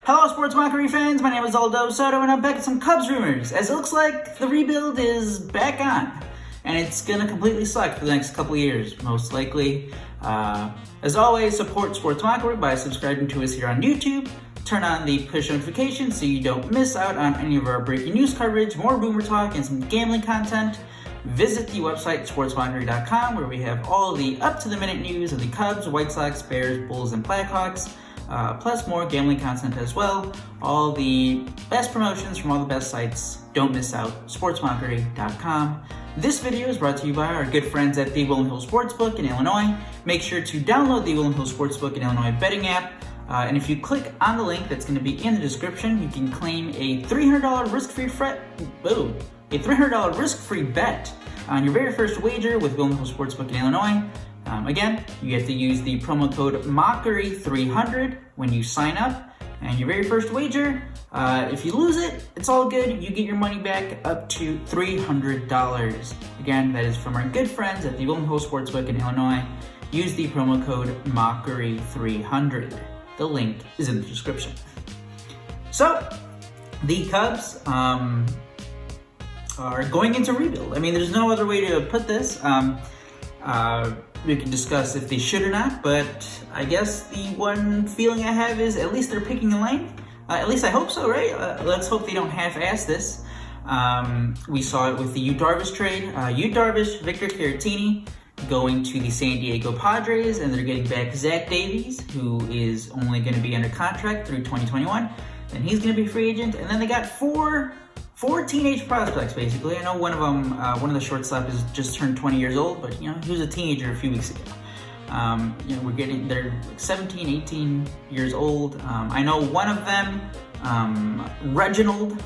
Hello, Sports Mockery fans. My name is Aldo Soto, and I'm back with some Cubs rumors, as it looks like the rebuild is back on, and it's going to completely suck for the next couple of years, most likely. As always, support Sports Mockery by subscribing to us here on YouTube. Turn on the push notifications so you don't miss out on any of our breaking news coverage, more rumor talk, and some gambling content. Visit the website, sportsmockery.com, where we have all the up-to-the-minute news of the Cubs, White Sox, Bears, Bulls, and Blackhawks. Plus more gambling content as well. All the best promotions from all the best sites. Don't miss out. SportsMockery.com. This video is brought to you by our good friends at the Willson Hill Sportsbook in Illinois. Make sure to download the Willson Hill Sportsbook in Illinois betting app. And if you click on the link that's going to be in the description, you can claim a $300 risk-free bet on your very first wager with Willson Hill Sportsbook in Illinois. Again, you have to use the promo code MOCKERY300 when you sign up, and your very first wager, if you lose it, it's all good. You get your money back up to $300. Again, that is from our good friends at the Willson Hill Sportsbook in Illinois. Use the promo code MOCKERY300. The link is in the description. So, the Cubs are going into rebuild. I mean, there's no other way to put this. We can discuss if they should or not, but I guess the one feeling I have is at least they're picking a lane. At least I hope so, right? Let's hope they don't half-ass this. We saw it with the Darvish trade. Darvish, Victor Caratini going to the San Diego Padres, and they're getting back Zach Davies, who is only going to be under contract through 2021, and he's going to be a free agent. And then they got four teenage prospects, basically. I know one of them, one of the shortstop is just turned 20 years old, but he was a teenager a few weeks ago. They're like 17, 18 years old. I know one of them, Reginald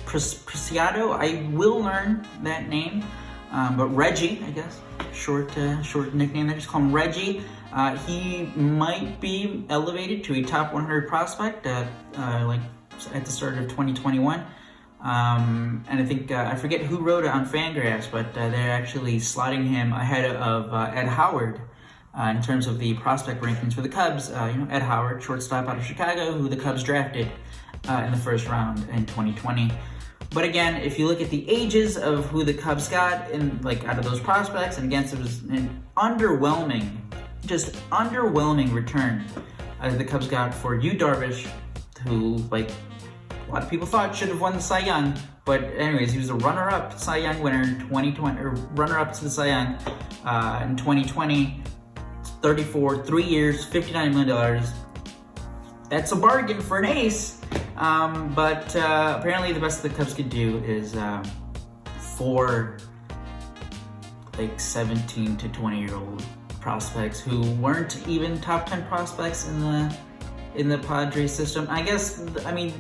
Preciado. I will learn that name, but Reggie, I guess, short nickname. They just call him Reggie. He might be elevated to a top 100 prospect, like at the start of 2021. And I think, I forget who wrote it on Fangraphs, but they're actually slotting him ahead of Ed Howard in terms of the prospect rankings for the Cubs. Ed Howard, shortstop out of Chicago, who the Cubs drafted in the first round in 2020. But again, if you look at the ages of who the Cubs got out of those prospects, and again, it was an underwhelming return the Cubs got for Darvish, who a lot of people thought should have won the Cy Young, but anyways, he was a runner-up Cy Young winner in 2020, or runner-up to the Cy Young in 2020. 3 years, $59 million. That's a bargain for an ace, but apparently the best the Cubs could do is four 17 to 20-year-old prospects who weren't even top 10 prospects in the Padres system. I guess,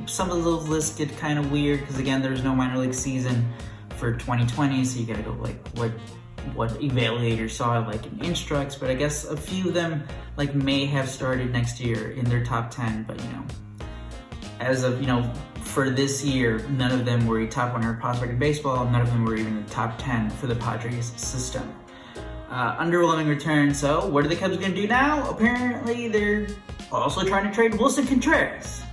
some of those lists get kind of weird because, again, there's no minor league season for 2020, so you gotta go what evaluators saw in Instructs, but I guess a few of them may have started next year in their top 10, but as of for this year, none of them were a top 100 prospect in baseball. None of them were even in the top 10 for the Padres system. Underwhelming return. So what are the Cubs going to do now? Apparently they're also trying to trade Willson Contreras.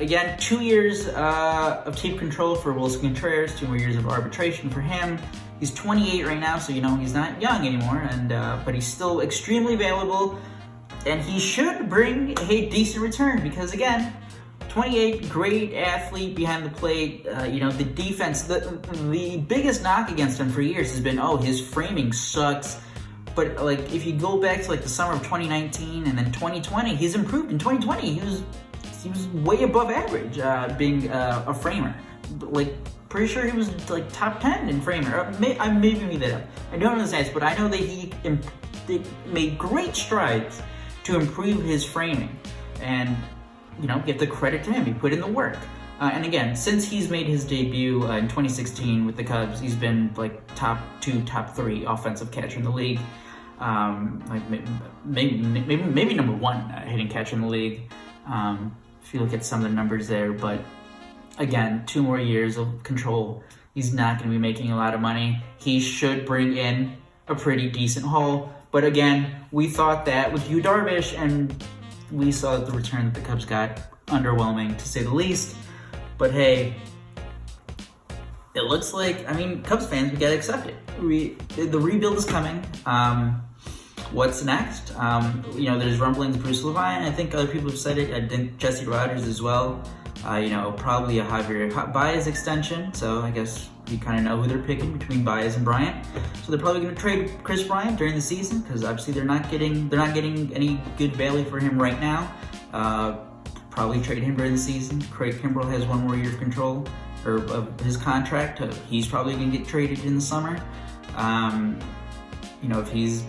Again, 2 years of team control for Willson Contreras, 2 more years of arbitration for him. He's 28 right now, so he's not young anymore, and but he's still extremely valuable, and he should bring a decent return because, again, 28, great athlete behind the plate. The defense, the biggest knock against him for years has been, his framing sucks. But if you go back to the summer of 2019 and then 2020, he's improved. In 2020, he was way above average being a framer. Pretty sure he was top 10 in framer. I maybe made that up. I don't know the stats, but I know that he made great strides to improve his framing. And give the credit to him. He put in the work. And again, since he's made his debut in 2016 with the Cubs, he's been top 2, top 3 offensive catcher in the league. Maybe number 1 hitting catcher in the league. If you look at some of the numbers there, but again, 2 more years of control. He's not going to be making a lot of money. He should bring in a pretty decent haul. But again, we thought that with Darvish, and we saw the return that the Cubs got underwhelming, to say the least. But hey, it looks like, I mean, Cubs fans, we gotta accept it. The rebuild is coming. What's next? There's rumblings. Bruce Levine. I think other people have said it. I think Jesse Rogers as well. Probably a Javier Baez extension. So I guess you kind of know who they're picking between Baez and Bryant. So they're probably going to trade Chris Bryant during the season because obviously they're not getting any good value for him right now. Probably trade him during the season. Craig Kimbrell has one more year of control of his contract. He's probably going to get traded in the summer. If he's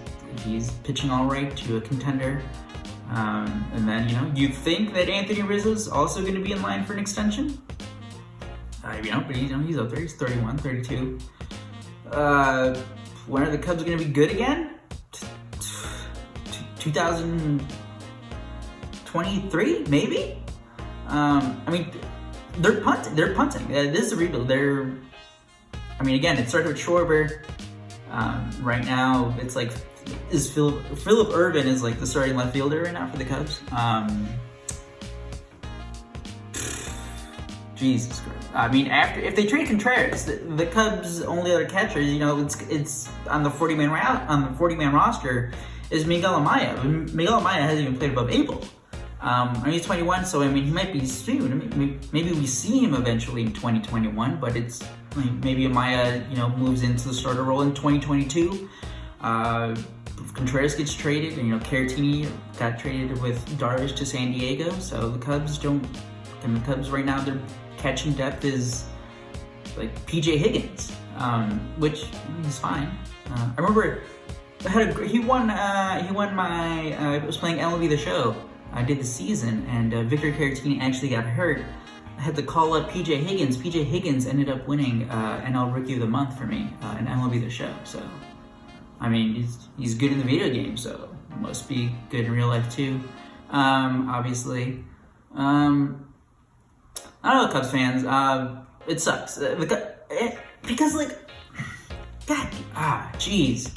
pitching all right to a contender. And then, you think that Anthony Rizzo's also going to be in line for an extension? But he's up there. He's 31, 32. When are the Cubs going to be good again? 2023, maybe? They're punting. This is a rebuild. Again, it started with Schwarber. Right now, it's like, Phillip Ervin is like the starting left fielder right now for the Cubs. Jesus Christ. If they trade Contreras, the Cubs' only other catcher, it's on the 40-man roster is Miguel Amaya. Miguel Amaya hasn't even played above April. He's 21, so he might be soon. Maybe we see him eventually in 2021, but it's maybe Amaya, moves into the starter role in 2022. Contreras gets traded, and Caratini got traded with Darvish to San Diego. So the Cubs right now, their catching depth is like PJ Higgins, which is fine. I remember he won my I was playing MLB The Show. I did the season, and Victor Caratini actually got hurt. I had to call up PJ Higgins. PJ Higgins ended up winning NL Rookie of the Month for me in MLB The Show. So, he's good in the video game, so must be good in real life too. Obviously. I don't know, Cubs fans. It sucks because jeez.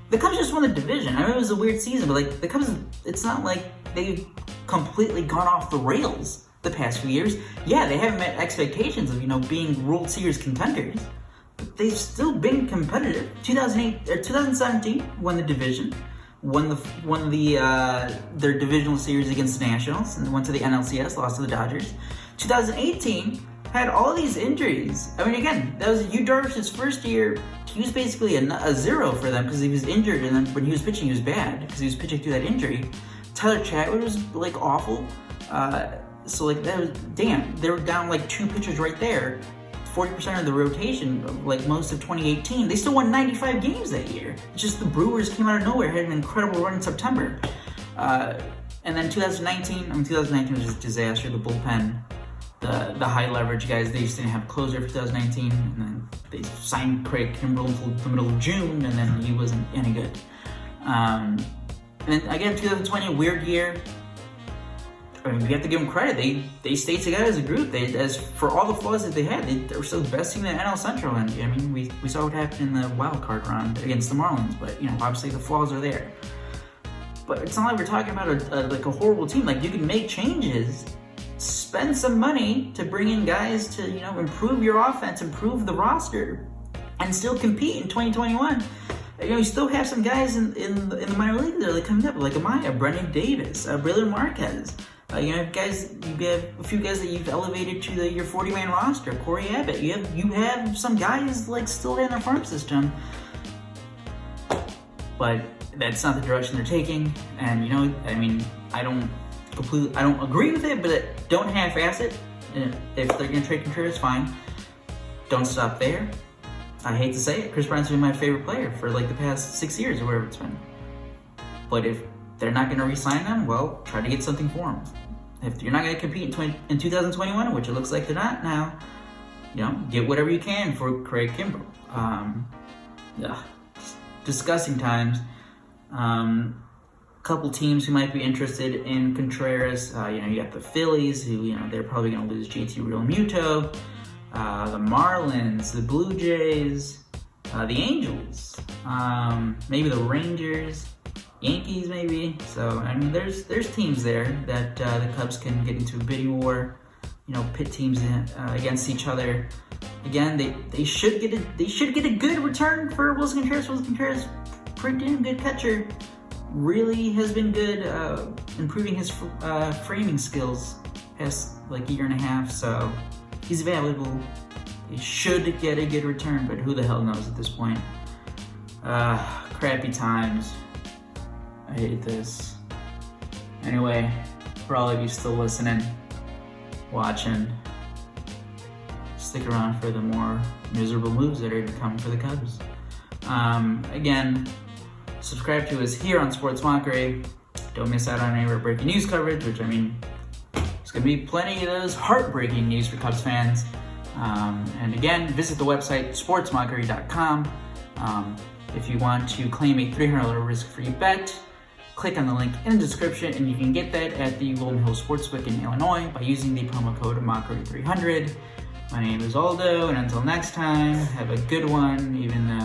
The Cubs just won the division. It was a weird season, but the Cubs, it's not like they've completely gone off the rails the past few years. Yeah, they haven't met expectations of being World Series contenders, but they've still been competitive. 2017 won the division, won their divisional series against the Nationals, and went to the NLCS, lost to the Dodgers. 2018 had all these injuries. Again, that was Yu Darvish's first year. He was basically a zero for them because he was injured, and then when he was pitching, he was bad because he was pitching through that injury. Tyler Chatwood was awful. So that was they were down 2 pitchers right there. 40% of the rotation of most of 2018. They still won 95 games that year. It's just the Brewers came out of nowhere, had an incredible run in September. And then 2019 was just a disaster. The bullpen, the high leverage guys, they just didn't have a closer for 2019. And then they signed Craig Kimbrell until the middle of June, and then he wasn't any good. And again, 2020, a weird year. We have to give them credit. They stayed together as a group. As for all the flaws that they had, they were still the best team in the NL Central. And we saw what happened in the wild card round against the Marlins. But obviously the flaws are there. But it's not like we're talking about a horrible team. You can make changes, spend some money to bring in guys to improve your offense, improve the roster, and still compete in 2021. You still have some guys in the minor leagues that are coming up, like Amaya, Brendan Davis, Brayler Marquez. You have a few guys that you've elevated to your 40-man roster. Corey Abbott. You have some guys still in their farm system, but that's not the direction they're taking. And I don't agree with it, but don't half-ass it. If they're gonna trade Contreras, fine. Don't stop there. I hate to say it, Chris Bryant's been my favorite player for the past 6 years or whatever it's been. But if they're not going to re-sign them, well, try to get something for them. If you're not going to compete in 2021, which it looks like they're not now, get whatever you can for Craig Kimbrell. Disgusting times. Couple teams who might be interested in Contreras. You got the Phillies, who they're probably going to lose JT Realmuto. The Marlins, the Blue Jays, the Angels, maybe the Rangers. Yankees maybe. So I mean, there's teams there that the Cubs can get into a bidding war. Pit teams against each other. Again, they should get a good return for Willson Contreras. Willson Contreras, pretty damn good catcher. Really has been good, improving his framing skills past like a year and a half. So he's valuable. He should get a good return, but who the hell knows at this point? Crappy times. I hate this. Anyway, for all of you still listening, watching, stick around for the more miserable moves that are to come for the Cubs. Again, subscribe to us here on Sports Mockery. Don't miss out on any of our breaking news coverage, which, I mean, there's going to be plenty of those heartbreaking news for Cubs fans. And again, visit the website sportsmockery.com. If you want to claim a $300 risk-free bet, click on the link in the description, and you can get that at the Golden Hill Sportsbook in Illinois by using the promo code Mockery300. My name is Aldo, and until next time, have a good one, even though